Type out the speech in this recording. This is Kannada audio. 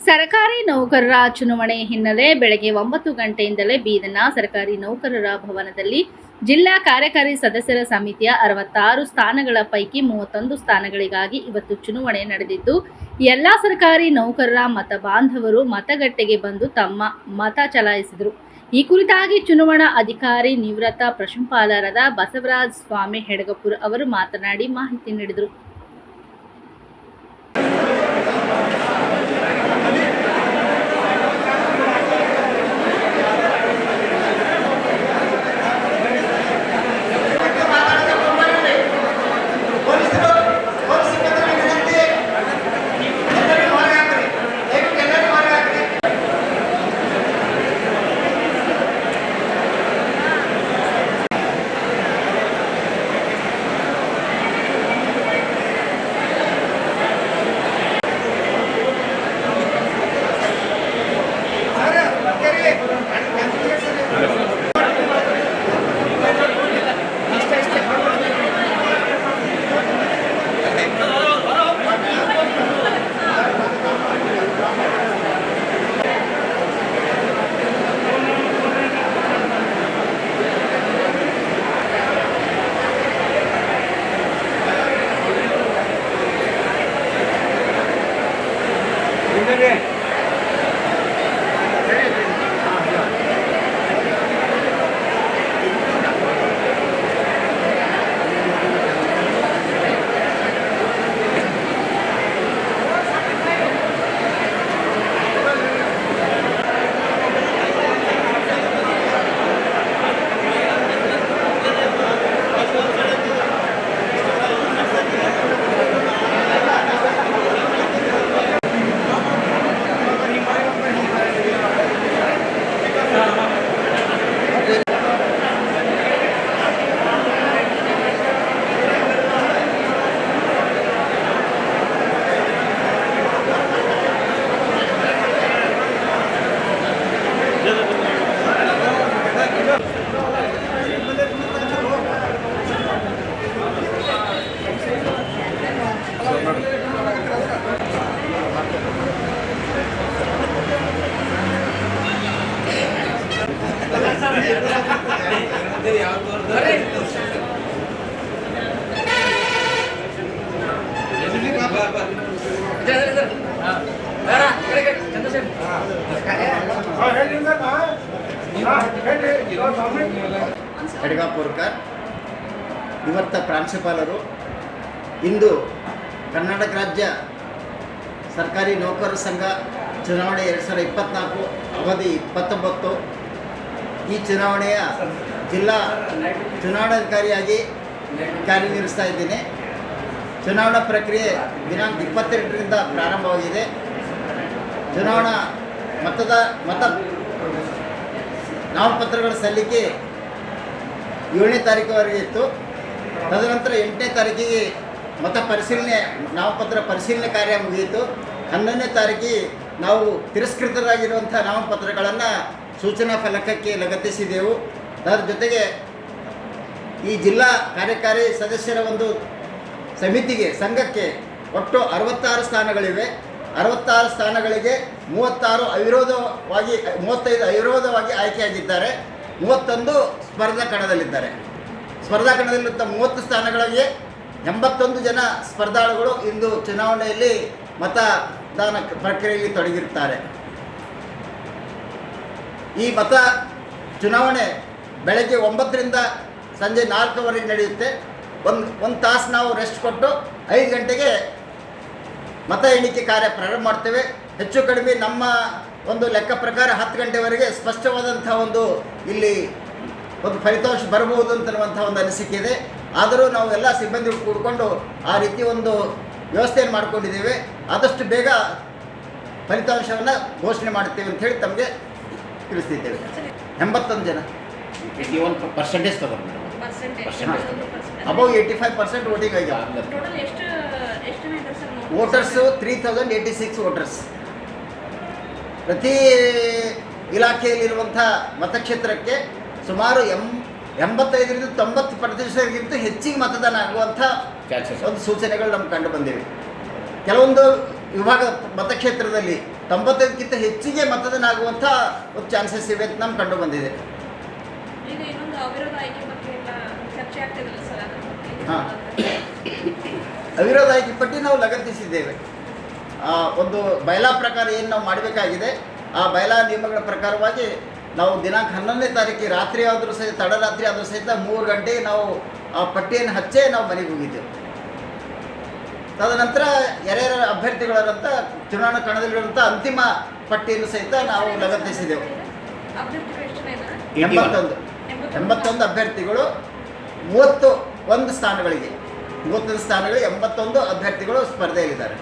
ಸರ್ಕಾರಿ ನೌಕರರ ಚುನಾವಣೆ ಹಿನ್ನೆಲೆ ಬೆಳಗ್ಗೆ 9 ಗಂಟೆಯಿಂದಲೇ ಬೀದರ್ನ ಸರ್ಕಾರಿ ನೌಕರರ ಭವನದಲ್ಲಿ ಜಿಲ್ಲಾ ಕಾರ್ಯಕಾರಿ ಸದಸ್ಯರ ಸಮಿತಿಯ 66 ಸ್ಥಾನಗಳ ಪೈಕಿ 31 ಸ್ಥಾನಗಳಿಗಾಗಿ ಇವತ್ತು ಚುನಾವಣೆ ನಡೆದಿದ್ದು, ಎಲ್ಲ ಸರ್ಕಾರಿ ನೌಕರರ ಮತ ಬಾಂಧವರು ಮತಗಟ್ಟೆಗೆ ಬಂದು ತಮ್ಮ ಮತ ಚಲಾಯಿಸಿದರು. ಈ ಕುರಿತಾಗಿ ಚುನಾವಣಾ ಅಧಿಕಾರಿ ನಿವೃತ್ತ ಪ್ರಾಂಶುಪಾಲರಾದ ಬಸವರಾಜ ಸ್ವಾಮಿ ಹೆಡಗಪುರ ಅವರು ಮಾತನಾಡಿ ಮಾಹಿತಿ ನೀಡಿದರು. ಹೆಡಗಾಪುರ್ಕರ್ ನಿವೃತ್ತ ಪ್ರಾಂಶುಪಾಲರು. ಇಂದು ಕರ್ನಾಟಕ ರಾಜ್ಯ ಸರ್ಕಾರಿ ನೌಕರರ ಸಂಘ ಚುನಾವಣೆ 2024 ಅವಧಿ 29. ಈ ಚುನಾವಣೆಯ ಜಿಲ್ಲಾ ಚುನಾವಣಾಧಿಕಾರಿಯಾಗಿ ಕಾರ್ಯನಿರ್ವಹಿಸ್ತಾ ಇದ್ದೇನೆ. ಚುನಾವಣಾ ಪ್ರಕ್ರಿಯೆ ದಿನಾಂಕ 22ರಿಂದ ಪ್ರಾರಂಭವಾಗಿದೆ. ಚುನಾವಣಾ ನಾಮಪತ್ರಗಳ ಸಲ್ಲಿಕೆ 7ನೇ ತಾರೀಕುವರೆಗೆ ಇತ್ತು. ತದನಂತರ 8ನೇ ತಾರೀಕಿಗೆ ನಾಮಪತ್ರ ಪರಿಶೀಲನೆ ಕಾರ್ಯ ಮುಗಿಯಿತು. 11ನೇ ತಾರೀಕಿಗೆ ನಾವು ತಿರಸ್ಕೃತರಾಗಿರುವಂಥ ನಾಮಪತ್ರಗಳನ್ನು ಸೂಚನಾ ಫಲಕಕ್ಕೆ ಲಗತ್ತಿಸಿದೆವು. ಅದರ ಜೊತೆಗೆ ಈ ಜಿಲ್ಲಾ ಕಾರ್ಯಕಾರಿ ಸದಸ್ಯರ ಒಂದು ಸಂಘಕ್ಕೆ ಒಟ್ಟು 66 ಸ್ಥಾನಗಳಿವೆ. 66 ಸ್ಥಾನಗಳಿಗೆ 35 ಅವಿರೋಧವಾಗಿ ಆಯ್ಕೆಯಾಗಿದ್ದಾರೆ. 31 ಸ್ಪರ್ಧಾ ಕಣದಲ್ಲಿದ್ದಾರೆ. ಸ್ಪರ್ಧಾ ಕಣದಲ್ಲಿದ್ದ 30 ಸ್ಥಾನಗಳಿಗೆ 81 ಜನ ಸ್ಪರ್ಧಾಳುಗಳು ಇಂದು ಚುನಾವಣೆಯಲ್ಲಿ ಮತದಾನ ಪ್ರಕ್ರಿಯೆಯಲ್ಲಿ ತೊಡಗಿರುತ್ತಾರೆ. ಈ ಚುನಾವಣೆ ಬೆಳಗ್ಗೆ 9ರಿಂದ ಸಂಜೆ 4ವರೆಗೆ ನಡೆಯುತ್ತೆ. ಒಂದು ತಾಸು ನಾವು ರೆಸ್ಟ್ ಕೊಟ್ಟು 5 ಗಂಟೆಗೆ ಮತ ಎಣಿಕೆ ಕಾರ್ಯ ಪ್ರಾರಂಭ ಮಾಡ್ತೇವೆ. ಹೆಚ್ಚು ಕಡಿಮೆ ನಮ್ಮ ಒಂದು ಲೆಕ್ಕ ಪ್ರಕಾರ 10 ಗಂಟೆವರೆಗೆ ಸ್ಪಷ್ಟವಾದಂಥ ಇಲ್ಲಿ ಫಲಿತಾಂಶ ಬರಬಹುದು ಅಂತನ್ನುವಂಥ ಒಂದು ಅನಿಸಿಕೆ ಇದೆ. ಆದರೂ ನಾವು ಎಲ್ಲ ಸಿಬ್ಬಂದಿ ಕೂಡಿಕೊಂಡು ಆ ರೀತಿ ಒಂದು ವ್ಯವಸ್ಥೆಯನ್ನು ಮಾಡಿಕೊಂಡಿದ್ದೇವೆ. ಆದಷ್ಟು ಬೇಗ ಫಲಿತಾಂಶವನ್ನು ಘೋಷಣೆ ಮಾಡ್ತೇವೆ ಅಂತ ಹೇಳಿ ತಮಗೆ ತಿಳಿಸ್ತಿದ್ದೇವೆ. 81 ಜನ 81% ತಗೊಂಡು ಅಬೌವ್ 85% ವೋಟಿಂಗ್ ಆಗ್ಯಾವ. Voters 3086 voters. ಪ್ರತಿ ಇಲಾಖೆಯಲ್ಲಿರುವಂಥ ಮತಕ್ಷೇತ್ರಕ್ಕೆ ಸುಮಾರು 85ರಿಂದ 90% ಹೆಚ್ಚಿಗೆ ಮತದಾನ ಆಗುವಂಥ ಒಂದು ಸೂಚನೆಗಳು ನಮ್ಗೆ ಕಂಡು ಬಂದಿವೆ. ಕೆಲವೊಂದು ವಿಭಾಗ ಮತಕ್ಷೇತ್ರದಲ್ಲಿ 95ಕ್ಕಿಂತ ಹೆಚ್ಚಿಗೆ ಮತದಾನ ಆಗುವಂಥ ಒಂದು ಚಾನ್ಸಸ್ ಇವೆ ಅಂತ ನಮ್ಗೆ ಕಂಡು ಬಂದಿದೆ. ಈಗ ಇನ್ನೊಂದು ಅವಿರೋಧ ಆಯ್ಕೆ ಬಗ್ಗೆ ಎಲ್ಲ ಚರ್ಚೆ ಆಗ್ತಿರಲಿಲ್ಲ ಸರ್, ಅದ್ರ ಬಗ್ಗೆ ಹಾಂ, ಅವಿರೋಧ ಆಯ್ಕೆ ಪಟ್ಟಿ ನಾವು ಲಗತ್ತಿಸಿದ್ದೇವೆ. ಒಂದು ಬಯಲಾ ಪ್ರಕಾರ ಏನು ನಾವು ಮಾಡಬೇಕಾಗಿದೆ, ಆ ಬಯಲಾ ನಿಯಮಗಳ ಪ್ರಕಾರವಾಗಿ ನಾವು ದಿನಾಂಕ 11ನೇ ತಾರೀಕಿಗೆ ರಾತ್ರಿ ಆದರೂ ಸಹಿತ ತಡರಾತ್ರಿ ಆದರೂ ಸಹಿತ 3 ಗಂಟೆಗೆ ನಾವು ಆ ಪಟ್ಟಿಯನ್ನು ಹಚ್ಚೇ ನಾವು ಮನೆಗೆ ಹೋಗಿದ್ದೆವು. ತದನಂತರ ಯಾರ್ಯಾರ ಅಭ್ಯರ್ಥಿಗಳಂತ ಚುನಾವಣಾ ಕಣದಲ್ಲಿರುವಂಥ ಅಂತಿಮ ಪಟ್ಟಿಯನ್ನು ಸಹಿತ ನಾವು ಲಗತ್ತಿಸಿದೆವು. ಅಭ್ಯರ್ಥಿಗಳು ಎಷ್ಟು ಜನ ಇದ್ದಾರೆ? 81 ಅಭ್ಯರ್ಥಿಗಳು 31 ಸ್ಥಾನಗಳಿಗೆ 81 ಅಭ್ಯರ್ಥಿಗಳು ಸ್ಪರ್ಧೆಯಲ್ಲಿದ್ದಾರೆ.